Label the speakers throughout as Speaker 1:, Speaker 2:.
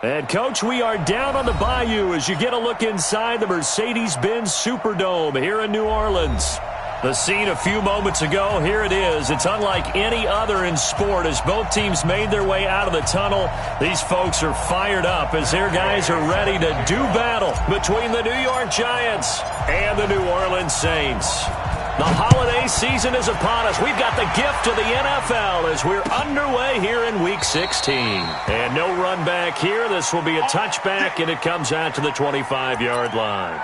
Speaker 1: And, Coach, we are down on the bayou as you get a look inside the Mercedes-Benz Superdome here in New Orleans. The scene a few moments ago, here it is. It's unlike any other in sport as both teams made their way out of the tunnel. These folks are fired up as their guys are ready to do battle between the New York Giants and the New Orleans Saints. The holiday season is upon us. We've got the gift of the NFL as we're underway here in Week 16. And no run back here. This will be a touchback, and it comes out to the 25-yard line.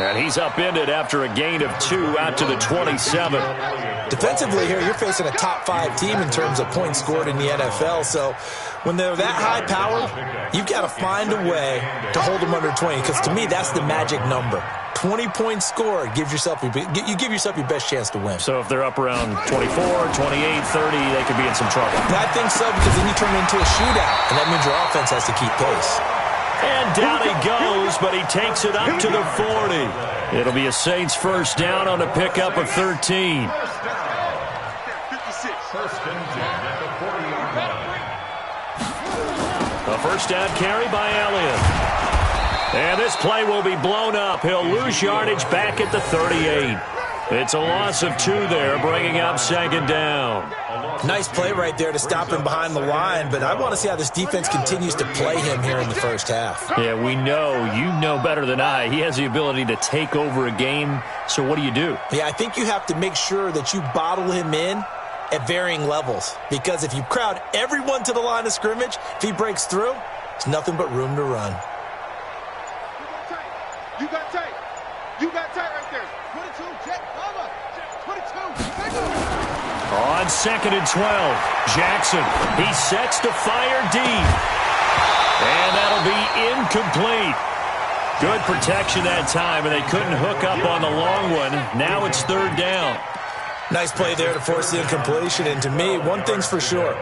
Speaker 1: And he's upended after a gain of 2 out to the 27.
Speaker 2: Defensively here, you're facing a top-5 team in terms of points scored in the NFL. So when they're that high-powered, you've got to find a way to hold them under 20. Because to me, that's the magic number. 20 points scored, you give yourself your best chance to win.
Speaker 1: So if they're up around 24, 28, 30, they could be in some trouble.
Speaker 2: I think so, because then you turn it into a shootout, and that means your offense has to keep pace.
Speaker 1: And down he goes, but he takes it up to the 40. It'll be a Saints first down on a pickup of 13. A first down carry by Elliott. And this play will be blown up. He'll lose yardage back at the 38. It's a loss of 2 there, bringing up second down.
Speaker 2: Nice play right there to stop him behind the line, but I want to see how this defense continues to play him here in the first half.
Speaker 1: Yeah, we know. You know better than I. He has the ability to take over a game, so what do you do?
Speaker 2: Yeah, I think you have to make sure that you bottle him in at varying levels, because if you crowd everyone to the line of scrimmage, if he breaks through, there's nothing but room to run.
Speaker 3: You got tight. You got tight right there. 22, Jack, Mama. 22,
Speaker 1: on 2nd and 12, Jackson, he sets to fire deep. And that'll be incomplete. Good protection that time, and they couldn't hook up on the long one. Now it's 3rd down.
Speaker 2: Nice play there to force the incompletion, and to me, one thing's for sure.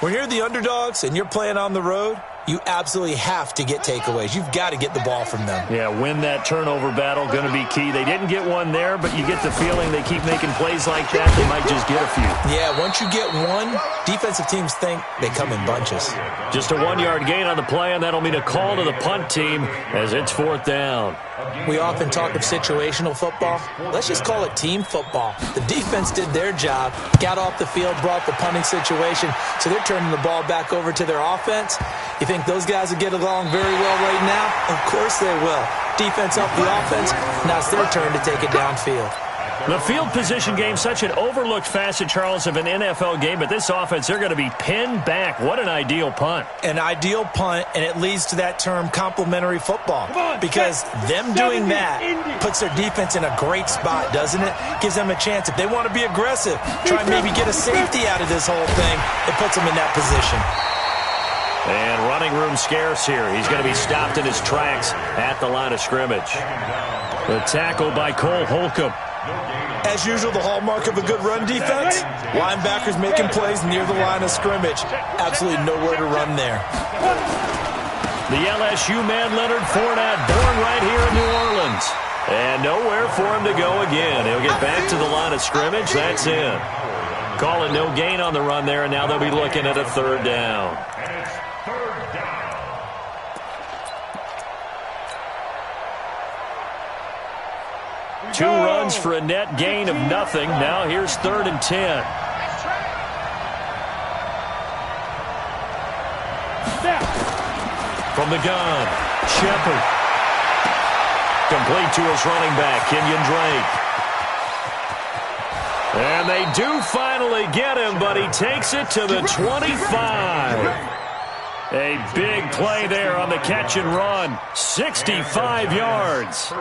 Speaker 2: When you're the underdogs and you're playing on the road, you absolutely have to get takeaways. You've got to get the ball from them.
Speaker 1: Yeah, win that turnover battle, going to be key. They didn't get one there, but you get the feeling they keep making plays like that, they might just get a few.
Speaker 2: Yeah, once you get one, defensive teams think they come in bunches.
Speaker 1: Just a 1-yard gain on the play, and that'll mean a call to the punt team as it's 4th down.
Speaker 2: We often talk of situational football. Let's just call it team football. The defense did their job, got off the field, brought the punting situation, so they're turning the ball back over to their offense. You think those guys will get along very well right now? Of course they will. Defense up the offense. Now it's their turn to take it downfield.
Speaker 1: The field position game, such an overlooked facet, Charles, of an NFL game, but this offense, they're going to be pinned back. What an ideal punt.
Speaker 2: An ideal punt, and it leads to that term complementary football, because them doing that puts their defense in a great spot, doesn't it? Gives them a chance. If they want to be aggressive, try and maybe get a safety out of this whole thing, it puts them in that position.
Speaker 1: And running room scarce here. He's going to be stopped in his tracks at the line of scrimmage. The tackle by Cole Holcomb.
Speaker 2: As usual, the hallmark of a good run defense, linebackers making plays near the line of scrimmage. Absolutely nowhere to run there.
Speaker 1: The LSU man, Leonard Fournette, born right here in New Orleans. And nowhere for him to go again. He'll get back to the line of scrimmage. That's in. Call it no gain on the run there, and now they'll be looking at a 3rd down. Two runs for a net gain of nothing. Now here's 3rd and 10. From the gun, Shepard. Complete to his running back, Kenyon Drake. And they do finally get him, but he takes it to the 25. A big play there on the catch and run. 65 yards.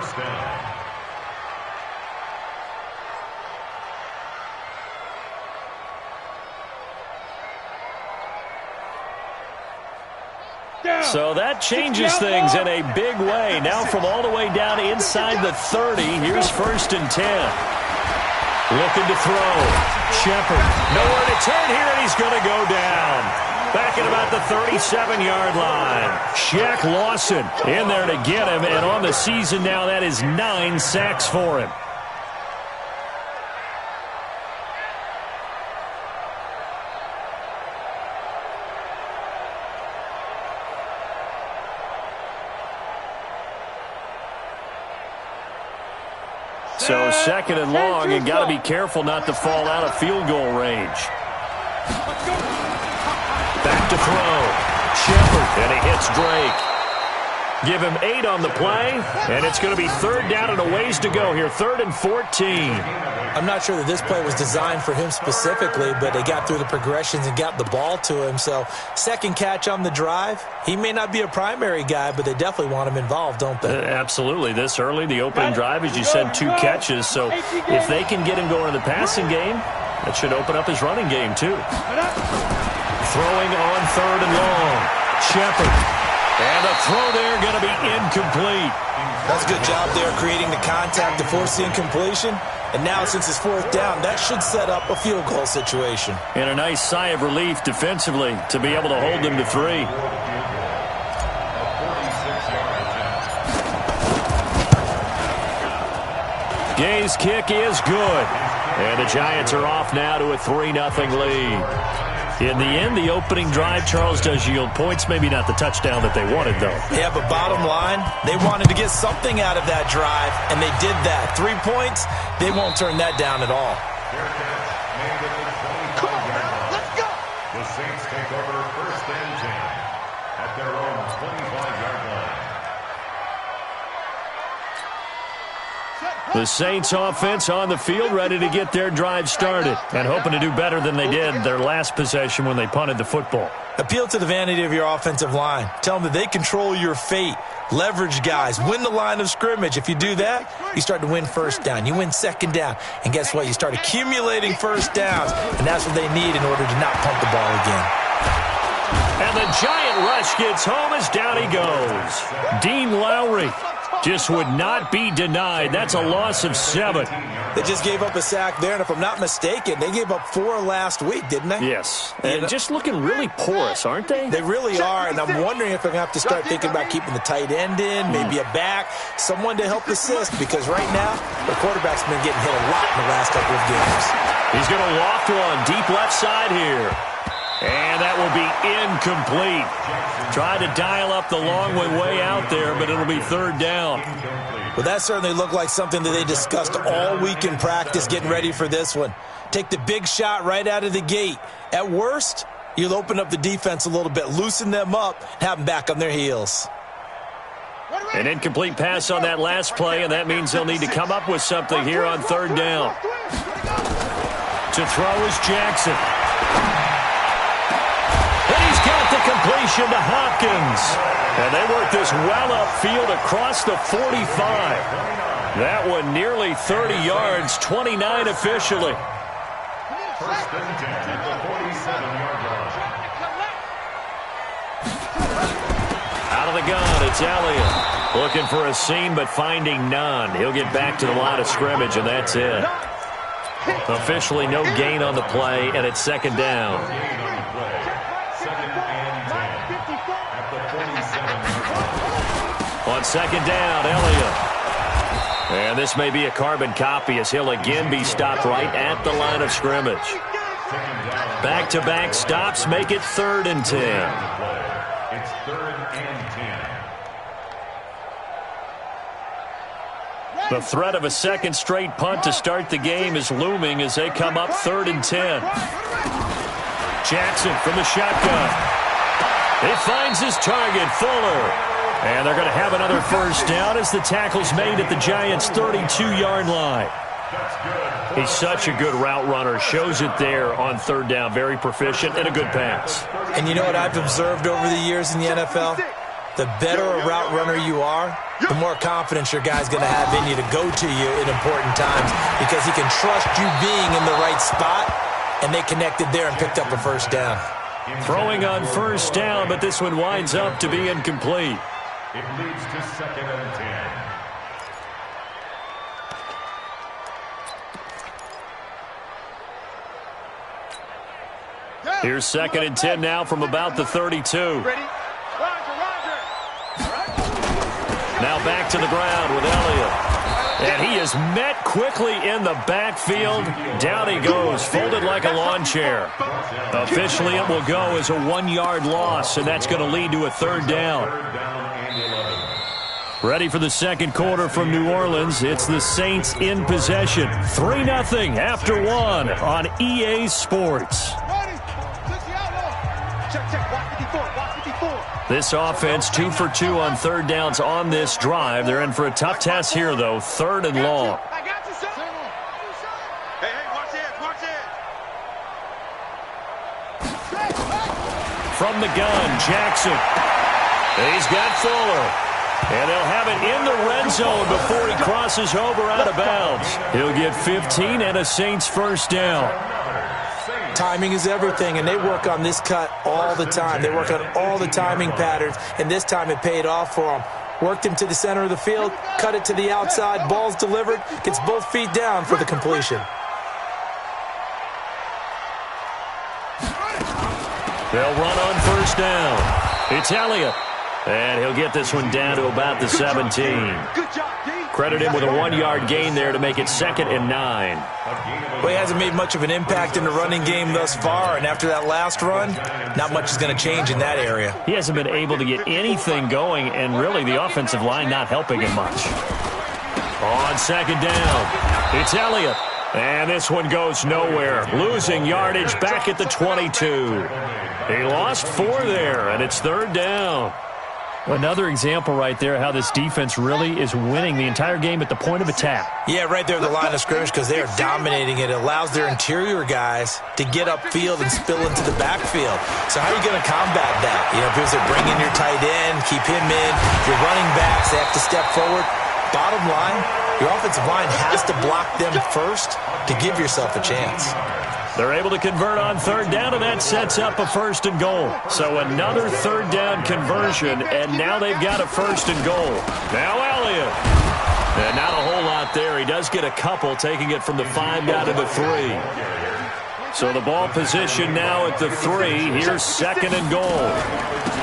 Speaker 1: So that changes things in a big way. Now from all the way down inside the 30, here's 1st and 10. Looking to throw. Shepard, nowhere to turn here, and he's going to go down. Back at about the 37-yard line. Shaq Lawson in there to get him, and on the season now, that is 9 sacks for him. So 2nd and long, and got to be careful not to fall out of field goal range. Back to throw. Shepard, and he hits Drake. Give him 8 on the play, and it's going to be 3rd down and a ways to go here. 3rd and 14.
Speaker 2: I'm not sure that this play was designed for him specifically, but they got through the progressions and got the ball to him. So 2nd catch on the drive. He may not be a primary guy, but they definitely want him involved, don't they?
Speaker 1: Absolutely. This early, the opening drive, as you said, 2 catches. So if they can get him going in the passing game, that should open up his running game too. Throwing on 3rd and long. Shepard. And the throw there going to be incomplete.
Speaker 2: That's a good job there creating the contact to force the incompletion. And now since it's 4th down, that should set up a field goal situation.
Speaker 1: And a nice sigh of relief defensively to be able to hold them to 3. Gay's kick is good. And the Giants are off now to a 3-0 lead. In the end, the opening drive, Charles, does yield points. Maybe not the touchdown that they wanted, though.
Speaker 2: Yeah, but bottom line, they wanted to get something out of that drive, and they did that. 3 points, they won't turn that down at all.
Speaker 3: Come on, let's go.
Speaker 4: The Saints take over 1st and 10 at their own 25-yard line.
Speaker 1: The Saints offense on the field, ready to get their drive started and hoping to do better than they did their last possession when they punted the football.
Speaker 2: Appeal to the vanity of your offensive line. Tell them that they control your fate. Leverage guys. Win the line of scrimmage. If you do that, you start to win 1st down. You win 2nd down. And guess what? You start accumulating 1st downs. And that's what they need in order to not punt the ball again.
Speaker 1: And the giant rush gets home as down he goes. Dean Lowry just would not be denied. That's a loss of 7.
Speaker 2: They just gave up a sack there, and if I'm not mistaken, they gave up 4 last week, didn't they?
Speaker 1: Yes. And just looking really porous, aren't they?
Speaker 2: They really are, and I'm wondering if I'm going to have to start thinking about keeping the tight end in, maybe a back, someone to help assist, because right now, the quarterback's been getting hit a lot in the last couple of games.
Speaker 1: He's going to loft one deep left side here. And that will be incomplete. Tried to dial up the long one way out there, but it'll be 3rd down.
Speaker 2: Well, that certainly looked like something that they discussed all week in practice getting ready for this one. Take the big shot right out of the gate. At worst, you'll open up the defense a little bit, loosen them up, have them back on their heels.
Speaker 1: An incomplete pass on that last play, and that means they'll need to come up with something here on 3rd down. To throw is Jackson. The completion to Hopkins. And they work this well upfield across the 45. That one nearly 30 yards, 29 officially.
Speaker 4: 1st and 10 at the 47-yard line.
Speaker 1: Out of the gun, it's Elliott. Looking for a seam, but finding none. He'll get back to the line of scrimmage, and that's it. Officially no gain on the play, and it's 2nd down. On 2nd down, Elliott. And this may be a carbon copy as he'll again be stopped right at the line of scrimmage. Back-to-back stops make it 3rd and 10.
Speaker 4: It's 3rd and 10.
Speaker 1: The threat of a 2nd straight punt to start the game is looming as they come up 3rd and 10. Jackson from the shotgun. He finds his target, Fuller. And they're going to have another 1st down as the tackle's made at the Giants' 32-yard line. He's such a good route runner. Shows it there on 3rd down. Very proficient and a good pass.
Speaker 2: And you know what I've observed over the years in the NFL? The better a route runner you are, the more confidence your guy's going to have in you to go to you in important times because he can trust you being in the right spot, and they connected there and picked up a 1st down.
Speaker 1: Throwing on first down, but this one winds up to be incomplete.
Speaker 4: It leads to 2nd and 10.
Speaker 1: Here's 2nd and 10 now from about the 32. Now back to the ground with Elliott. And he is met quickly in the backfield. Down he goes, folded like a lawn chair. Officially, it will go as a 1-yard loss, and that's going to lead to a 3rd down. Ready for the second quarter from New Orleans. It's the Saints in possession. 3-0 after 1 on EA Sports. This offense 2 for 2 on 3rd downs on this drive. They're in for a tough test here, though. 3rd and long. From the gun, Jackson. He's got Fuller. And they'll have it in the red zone before he crosses over out of bounds. He'll get 15 and a Saints 1st down.
Speaker 2: Timing is everything, and they work on this cut all the time. They work on all the timing patterns, and this time it paid off for them. Worked him to the center of the field, cut it to the outside, ball's delivered, gets both feet down for the completion.
Speaker 1: They'll run on first down. It's Elliott, and he'll get this one down to about the 17. Credit him with a 1-yard gain there to make it 2nd and 9.
Speaker 2: Well, he hasn't made much of an impact in the running game thus far, and after that last run, not much is going to change in that area.
Speaker 1: He hasn't been able to get anything going, and really the offensive line not helping him much. On 2nd down, it's Elliott, and this one goes nowhere. Losing yardage back at the 22. He lost 4 there, and it's 3rd down. Another example right there how this defense really is winning the entire game at the point of attack.
Speaker 2: Yeah, right there at the line of scrimmage because they are dominating it. It allows their interior guys to get upfield and spill into the backfield. So how are you going to combat that? You know, because they bring in your tight end, keep him in. Your running backs, they have to step forward. Bottom line, your offensive line has to block them first to give yourself a chance.
Speaker 1: They're able to convert on 3rd down, and that sets up a 1st and goal. So another 3rd down conversion, and now they've got a 1st and goal. Now Elliott. And not a whole lot there. He does get a couple, taking it from the 5 down to the 3. So the ball position now at the 3. Here's 2nd and goal.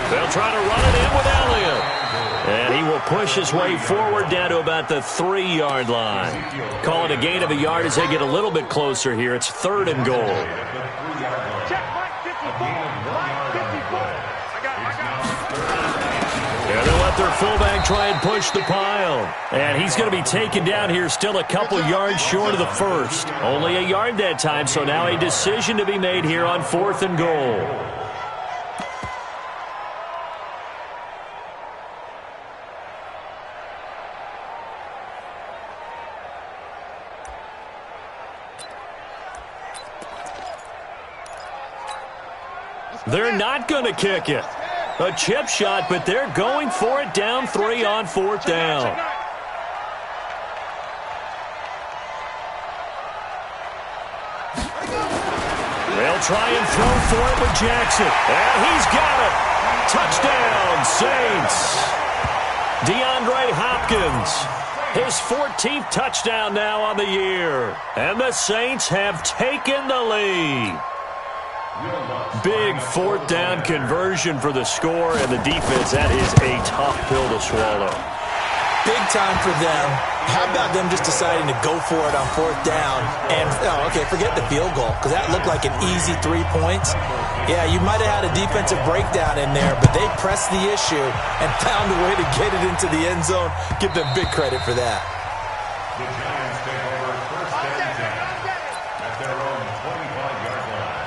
Speaker 1: They'll try to run it in with Elliott. And he will push his way forward down to about the 3-yard line. Call it a gain of a yard as they get a little bit closer here. It's 3rd and goal. And they'll let their fullback try and push the pile. And he's going to be taken down here still a couple yards short of the 1st. Only a yard that time, so now a decision to be made here on 4th and goal. They're not going to kick it. A chip shot, but they're going for it down 3 on 4th down. They'll try and throw for it with Jackson. And he's got it. Touchdown, Saints. DeAndre Hopkins. His 14th touchdown now on the year. And the Saints have taken the lead. Big 4th down conversion for the score, and the defense, that is a tough pill to swallow.
Speaker 2: Big time for them. How about them just deciding to go for it on 4th down? And, forget the field goal, because that looked like an easy 3 points. Yeah, you might have had a defensive breakdown in there, but they pressed the issue and found a way to get it into the end zone. Give them big credit for that.
Speaker 4: The Giants take over 1st and 10 at their own 25-yard line.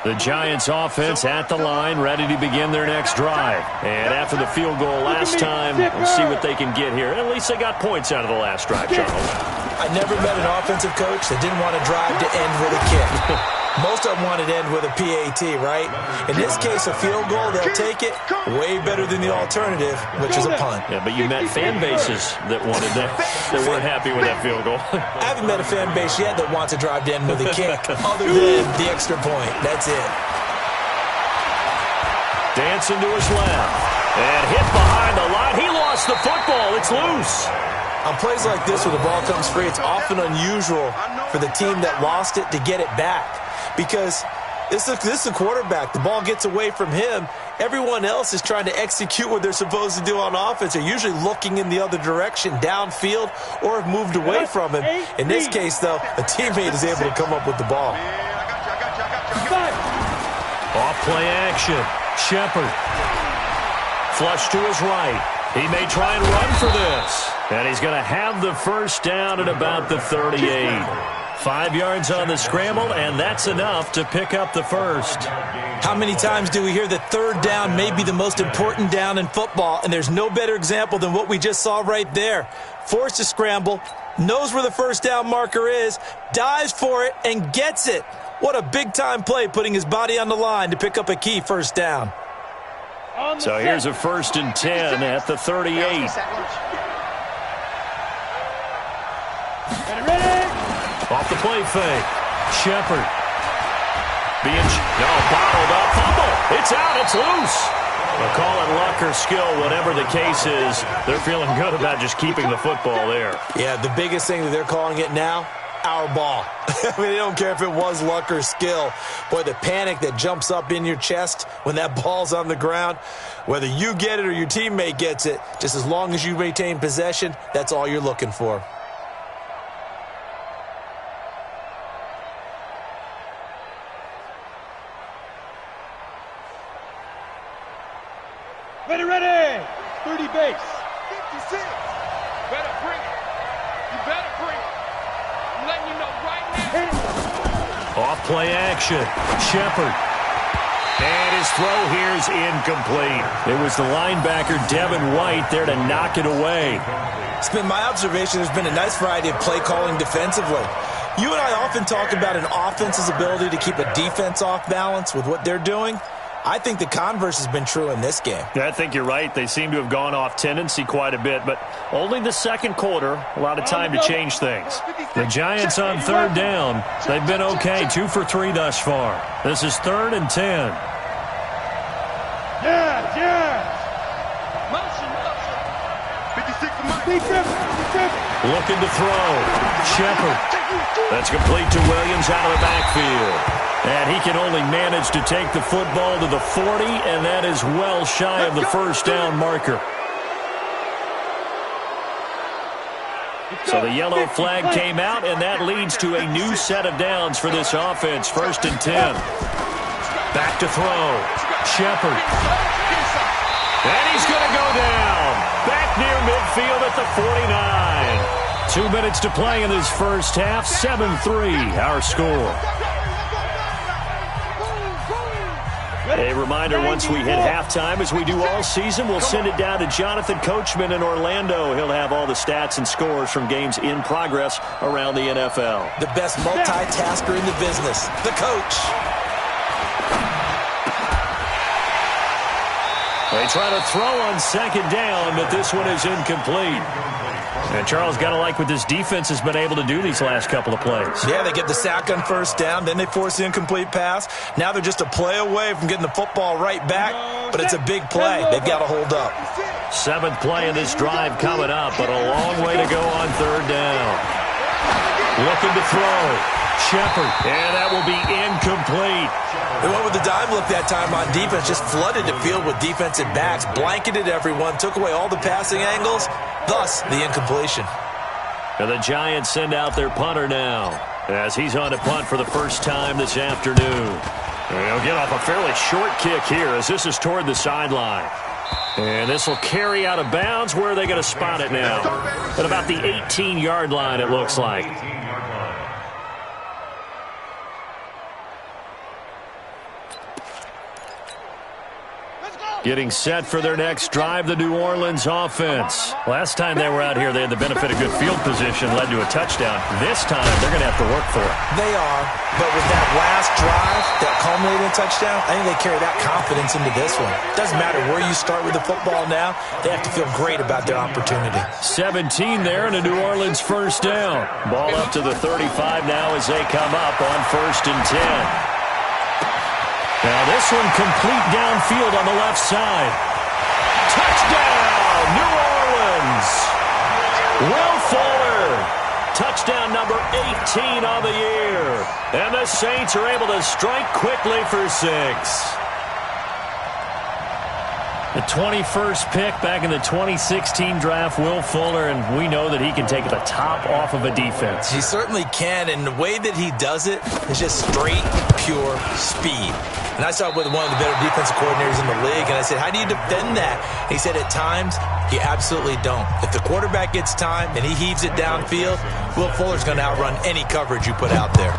Speaker 1: The Giants offense at the line, ready to begin their next drive. And after the field goal last time, we'll see what they can get here. At least they got points out of the last drive, Charles.
Speaker 2: I never met an offensive coach that didn't want to drive to end with a kick. Most of them want it end with a PAT, right? In this case, a field goal, they'll take it way better than the alternative, which is a punt.
Speaker 1: Yeah, but you met fan bases that wanted that weren't happy with that field goal.
Speaker 2: I haven't met a fan base yet that wants to drive to end with a kick, other than the extra point. That's it.
Speaker 1: Dancing to his left. And hit behind the line. He lost the football. It's loose.
Speaker 2: On plays like this where the ball comes free, it's often unusual for the team that lost it to get it back. Because this is a quarterback. The ball gets away from him. Everyone else is trying to execute what they're supposed to do on offense. They're usually looking in the other direction, downfield, or have moved away from him. In this case, though, a teammate is able to come up with the ball.
Speaker 1: Off play action. Shepard. Flush to his right. He may try and run for this. And he's going to have the first down at about the 38. 5 yards on the scramble, and that's enough to pick up the first.
Speaker 2: How many times do we hear that third down may be the most important down in football? And there's no better example than what we just saw right there. Forced to scramble, knows where the first down marker is, dives for it, and gets it. What a big-time play, putting his body on the line to pick up a key first down.
Speaker 1: So here's a 1st and 10 at the 38. Off the play fake. Shepard. Bottled up. Fumble. It's out. It's loose. They'll call it luck or skill, whatever the case is. They're feeling good about just keeping the football there.
Speaker 2: Yeah, the biggest thing that they're calling it now, our ball. I mean, they don't care if it was luck or skill. Boy, the panic that jumps up in your chest when that ball's on the ground, whether you get it or your teammate gets it, just as long as you maintain possession, that's all you're looking for.
Speaker 3: Ready. 30 base. 56. Better bring it. You better bring it. I'm letting you know right now.
Speaker 1: Off play action. Shepard. And his throw here is incomplete. It was the linebacker, Devin White, there to knock it away.
Speaker 2: It's been my observation there's been a nice variety of play calling defensively. You and I often talk about an offense's ability to keep a defense off balance with what they're doing. I think the converse has been true in this game.
Speaker 1: Yeah, I think you're right. They seem to have gone off tendency quite a bit, but only the second quarter, a lot of time to change things. The Giants on 3rd down. They've been okay, 2 for 3 thus far. This is 3rd and 10.
Speaker 3: Yeah. Motion. 56 to Mike.
Speaker 1: Looking to throw. Shepard. That's complete to Williams out of the backfield. And he can only manage to take the football to the 40, and that is well shy of the first down marker. So the yellow flag came out, and that leads to a new set of downs for this offense. 1st and 10. Back to throw. Shepard. And he's going to go down. Back near midfield at the 49. 2 minutes to play in this first half. 7-3 our score. A reminder, once we hit halftime, as we do all season, we'll send it down to Jonathan Coachman in Orlando. He'll have all the stats and scores from games in progress around the NFL.
Speaker 2: The best multitasker in the business, the coach.
Speaker 1: They try to throw on 2nd down, but this one is incomplete. And Charles, got to like what this defense has been able to do these last couple of plays.
Speaker 2: Yeah, they get the sack on 1st down, then they force the incomplete pass. Now they're just a play away from getting the football right back, but it's a big play. They've got to hold up.
Speaker 1: 7th play in this drive coming up, but a long way to go on 3rd down. Looking to throw. Shepard, and that will be incomplete.
Speaker 2: They went with the dime look that time on defense, just flooded the field with defensive backs, blanketed everyone, took away all the passing angles, thus the incompletion.
Speaker 1: And the Giants send out their punter now, as he's on to punt for the first time this afternoon. And he'll get off a fairly short kick here, as this is toward the sideline. And this will carry out of bounds. Where are they going to spot it now? At about the 18-yard line, it looks like. Getting set for their next drive, the New Orleans offense. Last time they were out here, they had the benefit of good field position, led to a touchdown. This time, they're going to have to work for it.
Speaker 2: They are, but with that last drive that culminated in a touchdown, I think they carry that confidence into this one. Doesn't matter where you start with the football now, they have to feel great about their opportunity.
Speaker 1: 17 there and a New Orleans first down. Ball up to the 35 now as they come up on 1st and 10. Now this one complete downfield on the left side. Touchdown, New Orleans. Will Fuller. Touchdown number 18 on the year. And the Saints are able to strike quickly for 6. The 21st pick back in the 2016 draft, Will Fuller, and we know that he can take the top off of a defense.
Speaker 2: He certainly can, and the way that he does it is just straight, pure speed. And I saw it with one of the better defensive coordinators in the league, and I said, how do you defend that? He said, at times, you absolutely don't. If the quarterback gets time and he heaves it downfield, Will Fuller's going to outrun any coverage you put out there.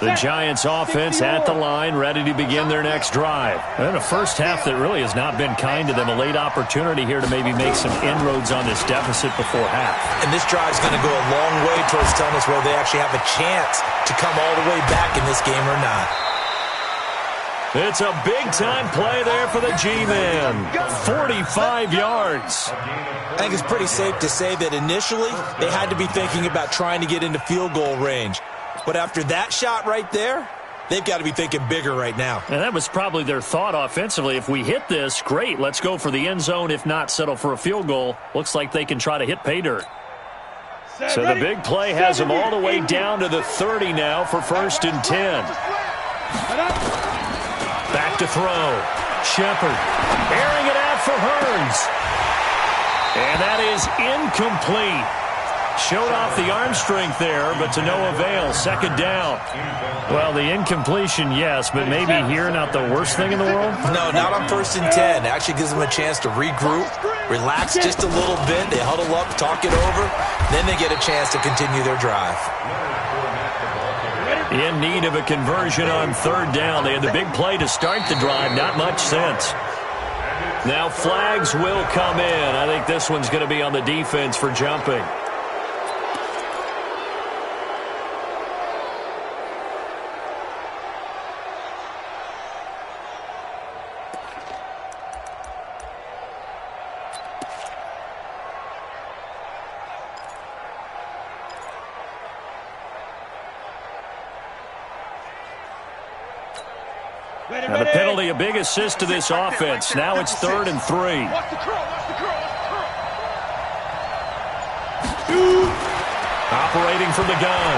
Speaker 1: The Giants offense at the line, ready to begin their next drive. And a first half that really has not been kind to them. A late opportunity here to maybe make some inroads on this deficit before half.
Speaker 2: And this drive is going to go a long way towards telling us whether they actually have a chance to come all the way back in this game or not.
Speaker 1: It's a big-time play there for the G-Man. 45 yards.
Speaker 2: I think it's pretty safe to say that initially they had to be thinking about trying to get into field goal range. But after that shot right there, they've got to be thinking bigger right now.
Speaker 1: And that was probably their thought offensively. If we hit this, great, let's go for the end zone. If not, settle for a field goal. Looks like they can try to hit pay dirt. So the big play has them all the way down to the 30 now for 1st and 10. Back to throw. Shepard airing it out for Hearns. And that is incomplete. Showed off the arm strength there, but to no avail. 2nd down. Well, the incompletion, yes, but maybe here not the worst thing in the world?
Speaker 2: No, not on 1st and 10. It actually gives them a chance to regroup, relax just a little bit. They huddle up, talk it over. Then they get a chance to continue their drive.
Speaker 1: In need of a conversion on 3rd down. They had the big play to start the drive. Not much sense. Now flags will come in. I think this one's going to be on the defense for jumping. Now the penalty, a big assist to this offense. Now it's 3rd and 3. Operating from the gun.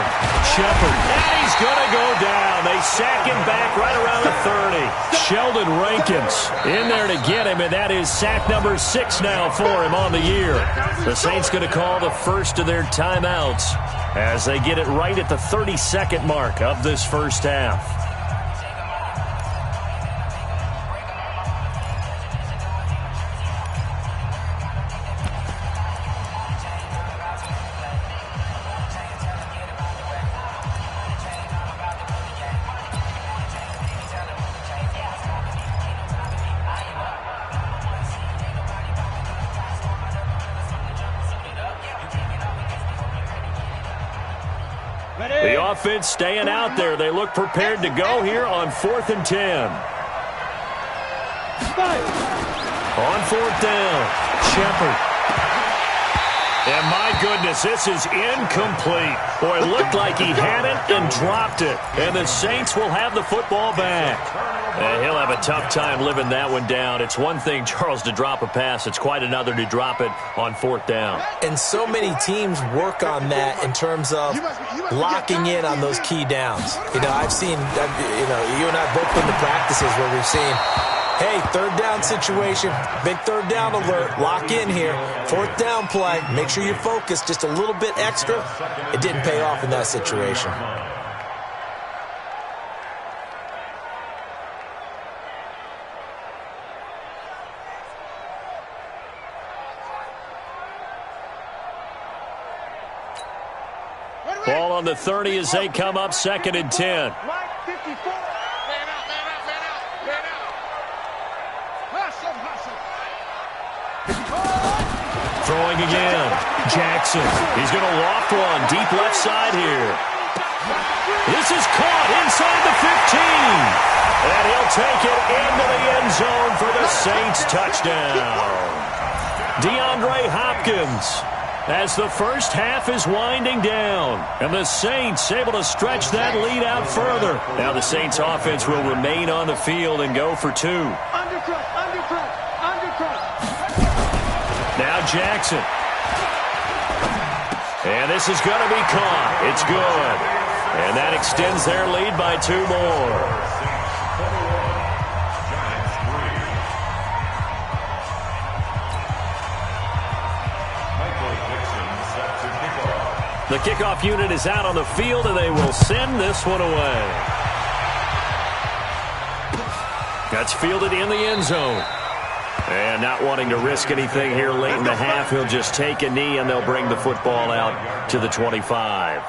Speaker 1: Shepard. And he's going to go down. They sack him back right around the 30. Sheldon Rankins in there to get him, and that is sack number 6 now for him on the year. The Saints going to call the first of their timeouts as they get it right at the 32nd mark of this first half. The offense staying out there. They look prepared to go here on 4th and 10. On 4th down, Shepard. And my goodness, this is incomplete. Boy, it looked like he had it and dropped it. And the Saints will have the football back. And he'll have a tough time living that one down. It's one thing, Charles, to drop a pass. It's quite another to drop it on 4th down.
Speaker 2: And so many teams work on that in terms of locking in on those key downs. I've seen, you and I both been to practices where we've seen, hey, 3rd down situation, big 3rd down alert, lock in here, 4th down play, make sure you're focused just a little bit extra. It didn't pay off in that situation.
Speaker 1: Ball on the 30 as they come up 2nd and 10. Throwing again. Jackson. He's going to loft one deep left side here. This is caught inside the 15. And he'll take it into the end zone for the Saints touchdown. DeAndre Hopkins, as the first half is winding down. And the Saints able to stretch that lead out further. Now the Saints offense will remain on the field and go for 2. Now Jackson. And this is going to be caught. It's good. And that extends their lead by 2 more. The kickoff unit is out on the field, and they will send this one away. That's fielded in the end zone. And not wanting to risk anything here late in the half, he'll just take a knee, and they'll bring the football out to the 25.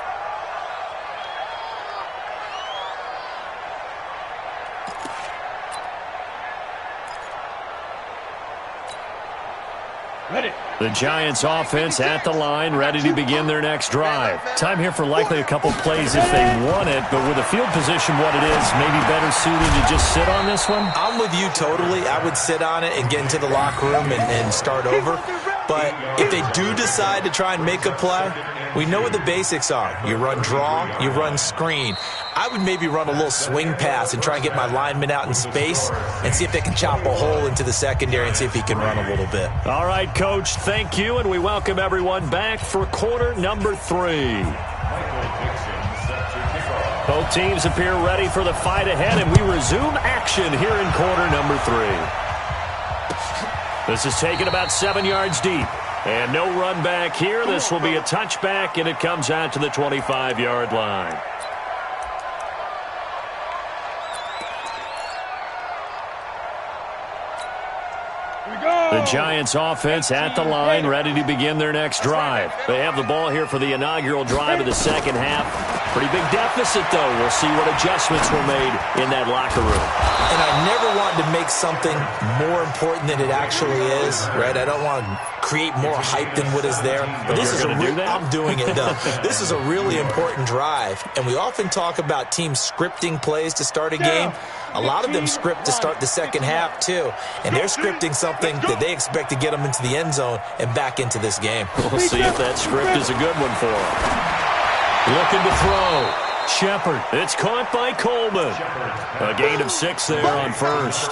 Speaker 1: The Giants offense at the line, ready to begin their next drive. Time here for likely a couple plays if they want it, but with the field position what it is, maybe better suited to just sit on this one?
Speaker 2: I'm with you totally. I would sit on it and get into the locker room and start over. But if they do decide to try and make a play, we know what the basics are. You run draw, you run screen. I would maybe run a little swing pass and try and get my lineman out in space and see if they can chop a hole into the secondary and see if he can run a little bit.
Speaker 1: All right, Coach, thank you, and we welcome everyone back for quarter number 3. Both teams appear ready for the fight ahead, and we resume action here in quarter number 3. This is taken about 7 yards deep. And no run back here. This will be a touchback, and it comes out to the 25-yard line. The Giants offense at the line, ready to begin their next drive. They have the ball here for the inaugural drive of the second half. Pretty big deficit, though. We'll see what adjustments were made in that locker room.
Speaker 2: And I never want to make something more important than it actually is, right? I don't want to create more hype than what is there. But this is I'm doing it, though. This is a really important drive. And we often talk about teams scripting plays to start a game. A lot of them script to start the second half, too. And they're scripting something that they expect to get them into the end zone and back into this game.
Speaker 1: We'll see if that script is a good one for them. Looking to throw. Shepard. It's caught by Coleman. A gain of 6 there on first.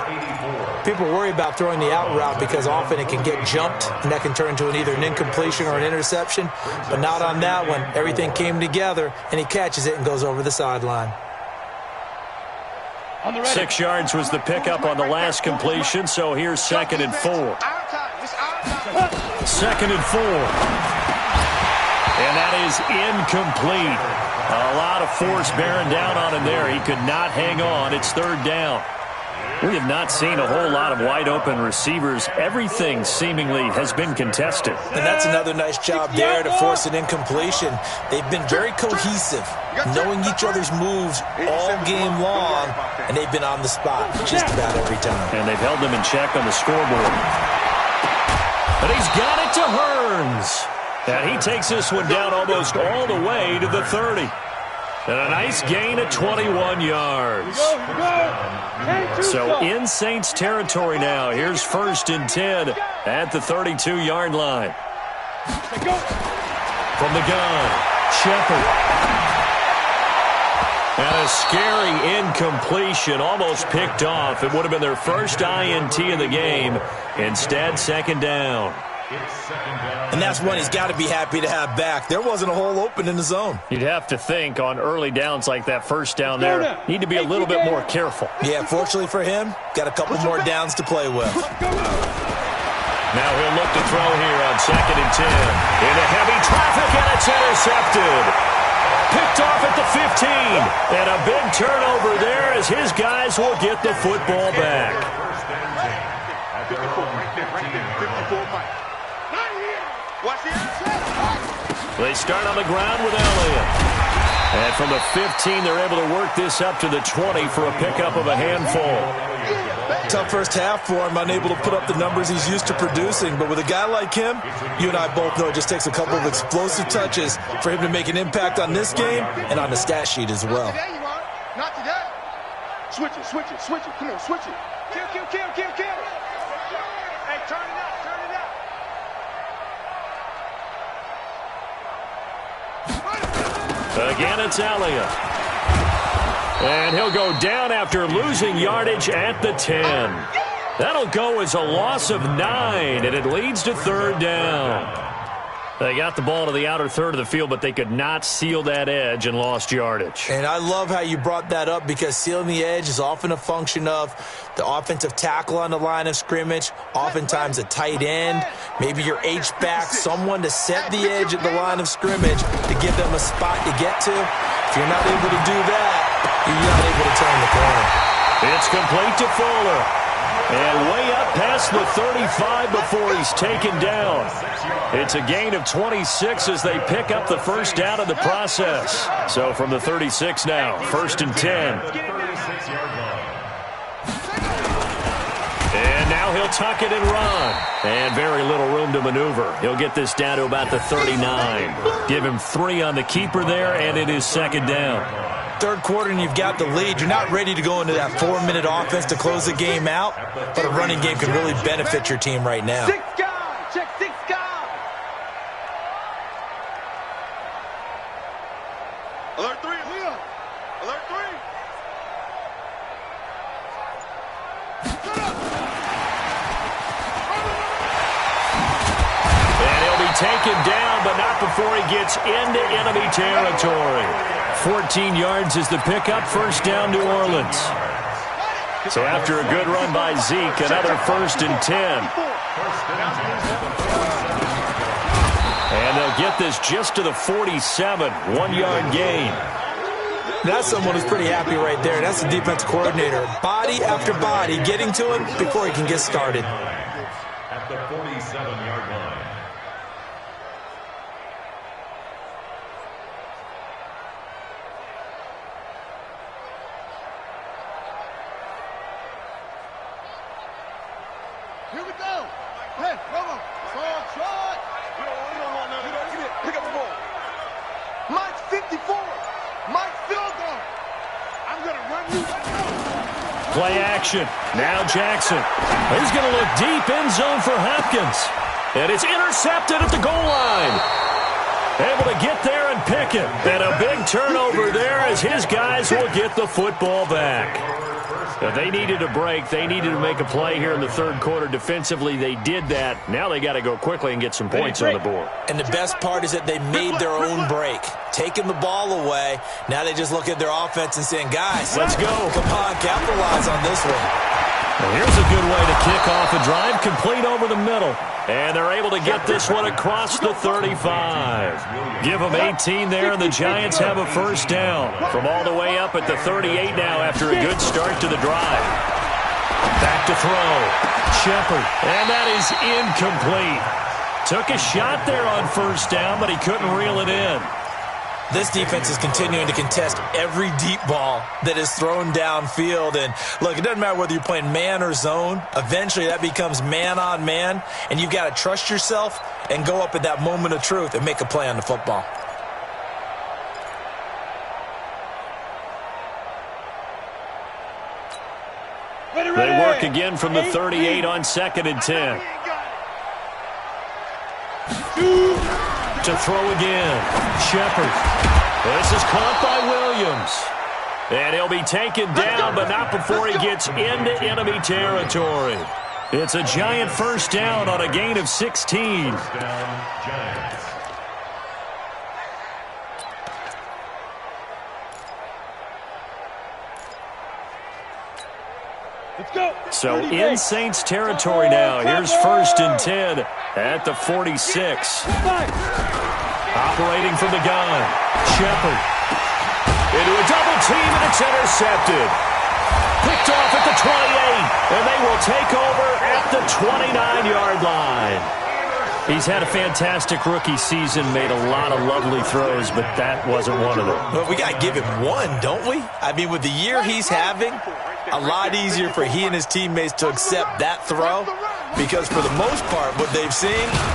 Speaker 2: People worry about throwing the out route because often it can get jumped, and that can turn into either an incompletion or an interception. But not on that one. Everything came together, and he catches it and goes over the sideline.
Speaker 1: 6 yards was the pickup on the last completion, so here's 2nd and 4. 2nd and 4. And that is incomplete. A lot of force bearing down on him there. He could not hang on. It's 3rd down. We have not seen a whole lot of wide-open receivers. Everything seemingly has been contested.
Speaker 2: And that's another nice job there to force an incompletion. They've been very cohesive, knowing each other's moves all game long, and they've been on the spot just about every time.
Speaker 1: And they've held them in check on the scoreboard. But he's got it to Hearns. And he takes this one down almost all the way to the 30. And a nice gain of 21 yards. So in Saints territory now. Here's 1st and 10 at the 32-yard line.
Speaker 3: Go.
Speaker 1: From the gun, Shepard. And a scary incompletion, almost picked off. It would have been their first INT of the game. Instead, second down.
Speaker 2: And that's one he's got to be happy to have back. There wasn't a hole open in the zone.
Speaker 1: You'd have to think on early downs like that, first down there, need to be a little bit more careful.
Speaker 2: Yeah, fortunately for him, got a couple more downs to play with.
Speaker 1: Now he'll look to throw here on 2nd and 10. Into heavy traffic, and it's intercepted. Picked off at the 15. And a big turnover there as his guys will get the football back. They start on the ground with Elliott. And from the 15, they're able to work this up to the 20 for a pickup of a handful.
Speaker 2: Tough first half for him, unable to put up the numbers he's used to producing. But with a guy like him, you and I both know it just takes a couple of explosive touches for him to make an impact on this game and on the stat sheet as well.
Speaker 3: Not today, you are. Not today. Switch it, switch it, switch it. Come on, switch it. Kill, kill, kill, kill, kill. Hey, turn it out, turn it out.
Speaker 1: Again, it's Elliott. And he'll go down after losing yardage at the 10. That'll go as a loss of 9, and it leads to 3rd down. They got the ball to the outer third of the field, but they could not seal that edge and lost yardage.
Speaker 2: And I love how you brought that up because sealing the edge is often a function of the offensive tackle on the line of scrimmage, oftentimes a tight end, maybe your H-back, someone to set the edge at the line of scrimmage to give them a spot to get to. If you're not able to do that, you're not able to turn the corner.
Speaker 1: It's complete to Fuller. And way up past the 35 before he's taken down. It's a gain of 26 as they pick up the first down in the process. So from the 36 now, 1st and 10. And now he'll tuck it and run. And very little room to maneuver. He'll get this down to about the 39. Give him 3 on the keeper there, and it is 2nd down.
Speaker 2: Third quarter and you've got the lead. You're not ready to go into that 4-minute offense to close the game out, but a running game can really benefit your team right now.
Speaker 3: 6 guys, check 6 guys. Alert 3, Leo. Alert 3.
Speaker 1: And he'll be taken down, but not before he gets into enemy territory. 14 yards is the pickup, first down, New Orleans. So after a good run by Zeke, another 1st and 10. And they'll get this just to the 47, 1-yard gain.
Speaker 2: That's someone who's pretty happy right there. That's the defense coordinator. Body after body, getting to him before he can get started.
Speaker 4: At the 47-yard line.
Speaker 3: Here we go. Hey, come on. Short, short. We don't want none of that. Get it. Pick up the ball. Mike's 54. Mike's field goal. I'm going to run you.
Speaker 1: Play action. Now Jackson. He's going to look deep end zone for Hopkins. And it's intercepted at the goal line. Able to get there and pick it. And a big turnover there as his guys will get the football back. If they needed a break, they needed to make a play here in the third quarter. Defensively, they did that. Now they got to go quickly and get some points on the board.
Speaker 2: And the best part is that they made their own break. Taking the ball away. Now they just look at their offense and saying, guys,
Speaker 1: let's go.
Speaker 2: Come on, capitalize on this one.
Speaker 1: And here's a good way to kick off a drive, complete over the middle. And they're able to get this one across the 35. Give them 18 there, and the Giants have a first down. From all the way up at the 38 now after a good start to the drive. Back to throw. Shepard. And that is incomplete. Took a shot there on first down, but he couldn't reel it in.
Speaker 2: This defense is continuing to contest every deep ball that is thrown downfield. And, look, it doesn't matter whether you're playing man or zone. Eventually, that becomes man-on-man, and you've got to trust yourself and go up at that moment of truth and make a play on the football.
Speaker 1: They work again from the 38 on 2nd and 10. To throw again. Shepard. This is caught by Williams. And he'll be taken down, but not before he gets into enemy territory. It's a giant first down on a gain of 16.
Speaker 4: First down, Giants.
Speaker 1: So in Saints territory now. Here's 1st and 10 at the 46. Operating from the gun. Shepard. Into a double team, and it's intercepted. Picked off at the 28, and they will take over at the 29-yard line. He's had a fantastic rookie season, made a lot of lovely throws, but that wasn't one of them.
Speaker 2: Well, we got to give him one, don't we? I mean, with the year he's having, a lot easier for he and his teammates to accept that throw, because for the most part, what they've seen,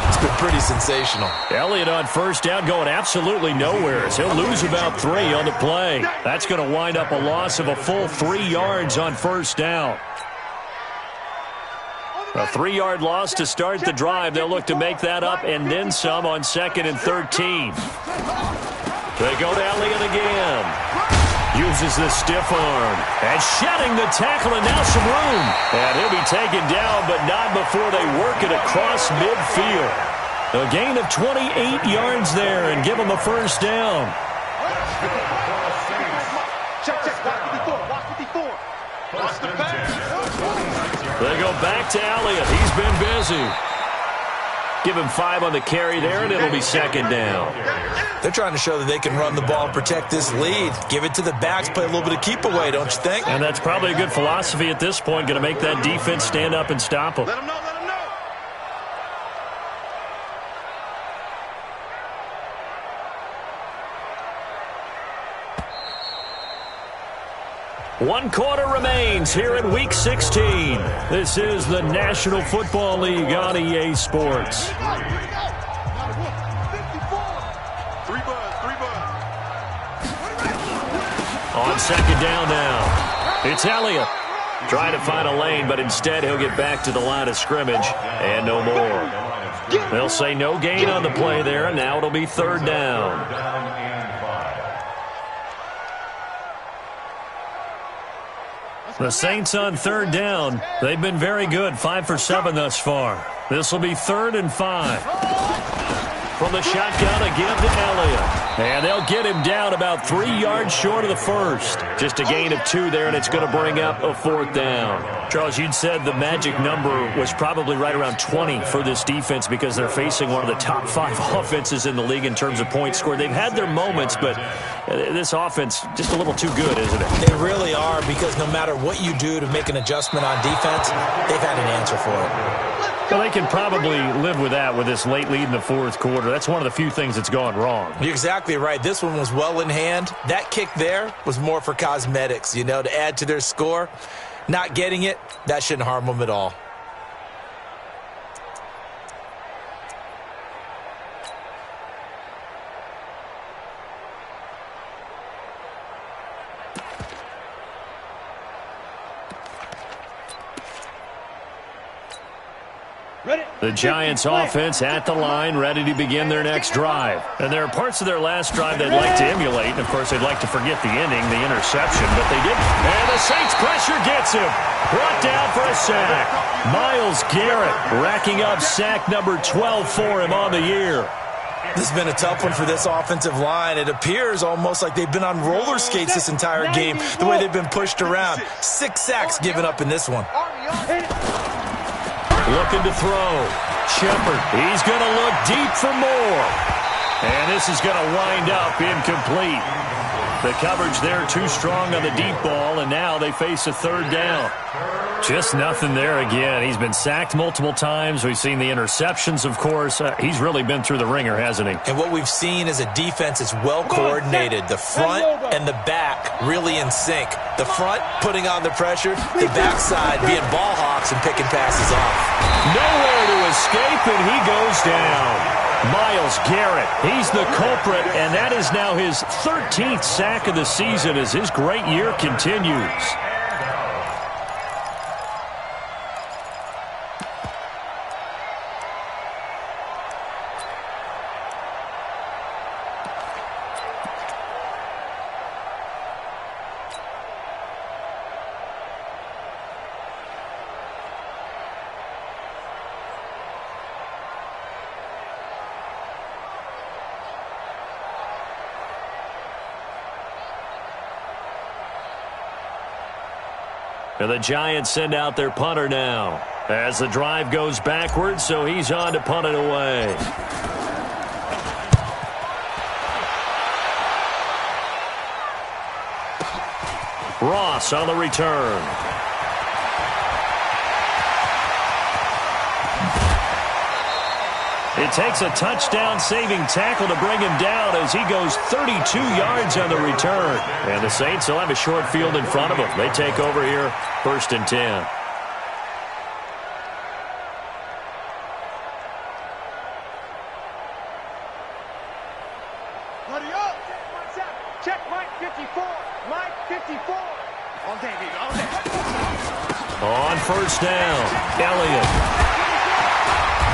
Speaker 2: it's been pretty sensational.
Speaker 1: Elliott on first down going absolutely nowhere as he'll lose about 3 on the play. That's going to wind up a loss of a full 3 yards on first down. A 3-yard loss to start the drive. They'll look to make that up and then some on 2nd and 13. They go to Elliott again. Uses the stiff arm. And shedding the tackle, and now some room. And he'll be taken down, but not before they work it across midfield. A gain of 28 yards there and give them a first down.
Speaker 3: Check, watch 54. Watch the pass.
Speaker 1: They go back to Elliott. He's been busy. Give him 5 on the carry there, and it'll be 2nd down.
Speaker 2: They're trying to show that they can run the ball and protect this lead. Give it to the backs, play a little bit of keep away, don't you think?
Speaker 1: And that's probably a good philosophy at this point, going to make that defense stand up and stop them.
Speaker 3: Let him know.
Speaker 1: 1 quarter remains here in Week 16. This is the National Football League on EA Sports. On 2nd down now, it's Elliott. Trying to find a lane, but instead he'll get back to the line of scrimmage and no more. They'll say no gain on the play there, and now it'll be 3rd down. The Saints on 3rd down. They've been very good, 5 for 7 thus far. This will be 3rd and 5. From the shotgun again to Elliott. And they'll get him down about 3 yards short of the first. Just a gain of 2 there, and it's going to bring up a 4th down. Charles, you'd said the magic number was probably right around 20 for this defense because they're facing one of the top 5 offenses in the league in terms of points scored. They've had their moments, but this offense just a little too good, isn't it?
Speaker 2: They really are, because no matter what you do to make an adjustment on defense, they've had an answer for it.
Speaker 1: Well, they can probably live with that with this late lead in the 4th quarter. That's one of the few things that's gone wrong.
Speaker 2: You're exactly right. This one was well in hand. That kick there was more for cosmetics, to add to their score. Not getting it, that shouldn't harm them at all.
Speaker 1: The Giants offense at the line, ready to begin their next drive. And there are parts of their last drive they'd like to emulate. And, of course, they'd like to forget the ending, the interception, but they didn't. And the Saints pressure gets him. Brought down for a sack. Myles Garrett racking up sack number 12 for him on the year.
Speaker 2: This has been a tough one for this offensive line. It appears almost like they've been on roller skates this entire game, the way they've been pushed around. 6 sacks given up in this one.
Speaker 1: Looking to throw. Shepard, he's going to look deep for more. And this is going to wind up incomplete. The coverage there too strong on the deep ball, and now they face a 3rd down. Just nothing there again. He's been sacked multiple times. We've seen the interceptions, of course. He's really been through the ringer, hasn't he?
Speaker 2: And what we've seen is a defense that's well coordinated. The front and the back really in sync. The front putting on the pressure, the backside being ball hawks and picking passes off.
Speaker 1: Nowhere to escape, and he goes down. Myles Garrett, he's the culprit, and that is now his 13th sack of the season as his great year continues. And the Giants send out their punter now. As the drive goes backwards, so he's on to punt it away. Ross on the return. It takes a touchdown-saving tackle to bring him down as he goes 32 yards on the return. And the Saints will have a short field in front of them. They take over here, 1st and 10.
Speaker 3: Buddy up. Check Mike 54. Mike 54. All day, baby, all day.
Speaker 1: On 1st down, Elliott.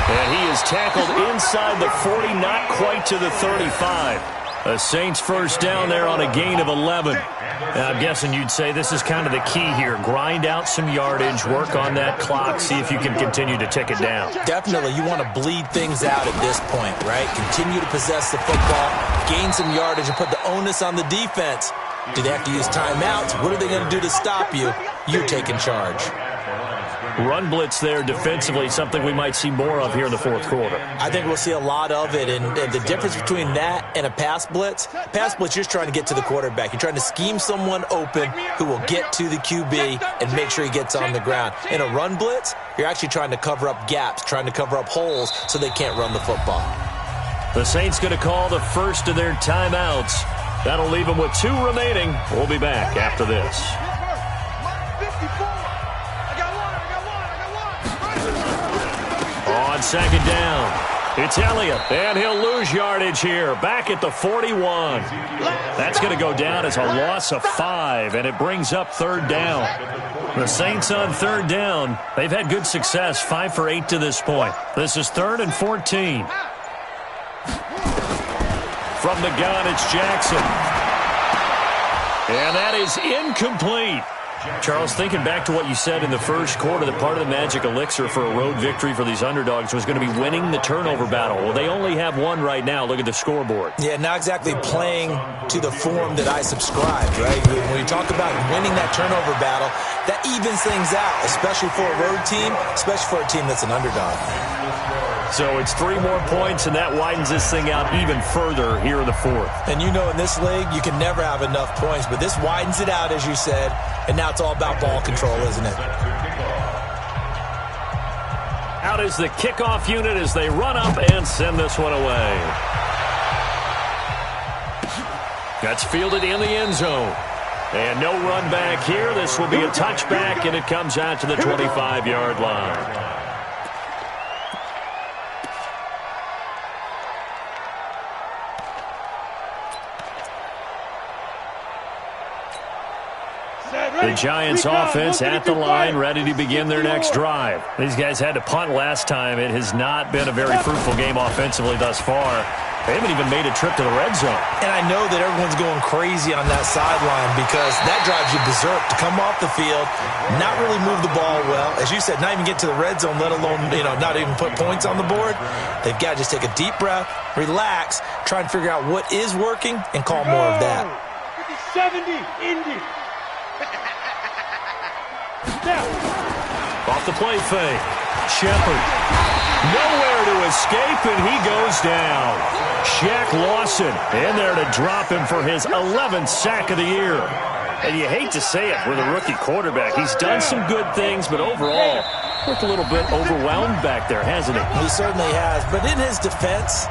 Speaker 1: And he is tackled inside the 40, not quite to the 35. A Saints 1st down there on a gain of 11. Now, I'm guessing you'd say this is kind of the key here. Grind out some yardage, work on that clock, see if you can continue to tick it down.
Speaker 2: Definitely, you want to bleed things out at this point, right? Continue to possess the football, gain some yardage, and put the onus on the defense. Do they have to use timeouts? What are they going to do to stop you? You're taking charge.
Speaker 1: Run blitz there defensively, something we might see more of here in the 4th quarter.
Speaker 2: I think we'll see a lot of it, and the difference between that and a pass blitz, you're just trying to get to the quarterback. You're trying to scheme someone open who will get to the QB and make sure he gets on the ground. In a run blitz, you're actually trying to cover up gaps, trying to cover up holes so they can't run the football.
Speaker 1: The Saints going to call the first of their timeouts. That'll leave them with 2 remaining. We'll be back after this. On 2nd down, it's Elliott, and he'll lose yardage here, back at the 41. That's going to go down as a loss of 5, and it brings up 3rd down. The Saints on 3rd down, they've had good success, 5 for 8 to this point. This is 3rd and 14. From the gun, it's Jackson. And that is incomplete. Charles, thinking back to what you said in the 1st quarter, that part of the magic elixir for a road victory for these underdogs was going to be winning the turnover battle. Well, they only have one right now. Look at the scoreboard.
Speaker 2: Yeah, not exactly playing to the form that I subscribed, right? When you talk about winning that turnover battle, that evens things out, especially for a road team, especially for a team that's an underdog.
Speaker 1: So it's 3 more points, and that widens this thing out even further here in the 4th.
Speaker 2: And you know in this league, you can never have enough points, but this widens it out, as you said, and now it's all about ball control, isn't it?
Speaker 1: Out is the kickoff unit as they run up and send this one away. That's fielded in the end zone. And no run back here. This will be a touchback, and it comes out to the 25-yard line. The Giants offense at the line, ready to begin their next drive. These guys had to punt last time. It has not been a very fruitful game offensively thus far. They haven't even made a trip to the red zone. And I know that everyone's going crazy on that sideline because that drives you berserk to come off the field, not really move the ball well. As you said, not even get to the red zone, let alone, not even put points on the board. They've got to just take a deep breath, relax, try and figure out what is working, and call more of that.
Speaker 3: 70, Indy.
Speaker 1: Off the play fake. Shepard. Nowhere to escape, and he goes down. Shaq Lawson in there to drop him for his 11th sack of the year. And you hate to say it with a rookie quarterback. He's done some good things, but overall, looked a little bit overwhelmed back there, hasn't he?
Speaker 2: He certainly has. But in his defense,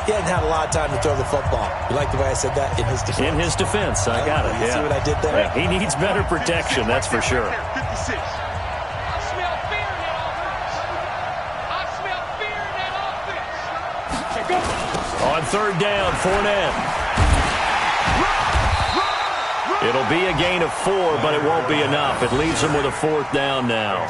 Speaker 2: he hasn't had a lot of time to throw the football. You like the way I said that? In his defense.
Speaker 1: In his defense. I got it,
Speaker 2: You see what I did there?
Speaker 1: Yeah, he needs better protection, that's for sure.
Speaker 3: 56.
Speaker 1: On 3rd down, Fournette. It'll be a gain of 4, but it won't be enough. It leaves them with a 4th down now.